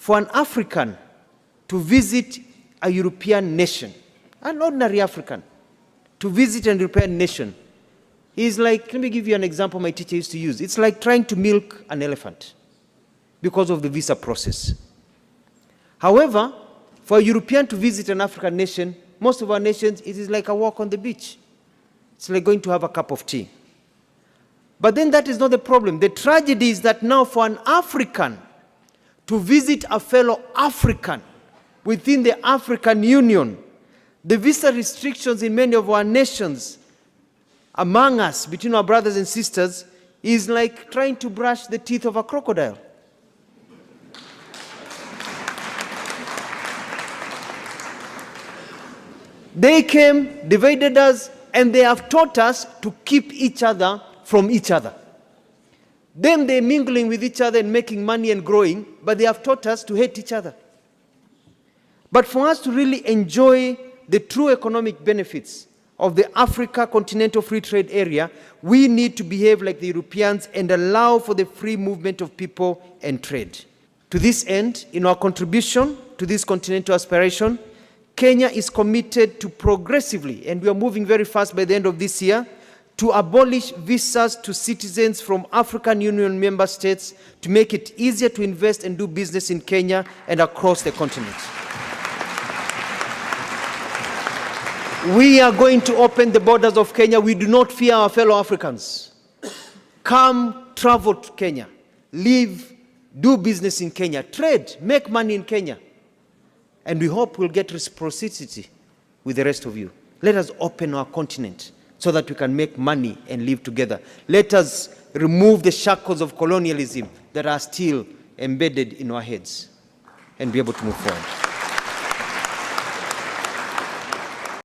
for an African to visit a European nation, an ordinary African, to visit a European nation, is like, let me give you an example my teacher used to use. It's like trying to milk an elephant because of the visa process. However, for a European to visit an African nation, most of our nations, it is like a walk on the beach. It's like going to have a cup of tea. But then that is not the problem. The tragedy is that now for an African to visit a fellow African within the African Union, the visa restrictions in many of our nations, among us, between our brothers and sisters, is like trying to brush the teeth of a crocodile. They came, divided us, and they have taught us to keep each other from each other. Them, they're mingling with each other and making money and growing, but they have taught us to hate each other. But for us to really enjoy the true economic benefits of the Africa Continental Free Trade Area, we need to behave like the Europeans and allow for the free movement of people and trade. To this end, in our contribution to this continental aspiration, Kenya is committed to progressively, and we are moving very fast by the end of this year, to abolish visas to citizens from African Union member states to make it easier to invest and do business in Kenya and across the continent. We are going to open the borders of Kenya. We do not fear our fellow Africans. Come, travel to Kenya. Live, do business in Kenya. Trade, make money in Kenya. And we hope we'll get reciprocity with the rest of you. Let us open our continent so that we can make money and live together. Let us remove the shackles of colonialism that are still embedded in our heads and be able to move forward.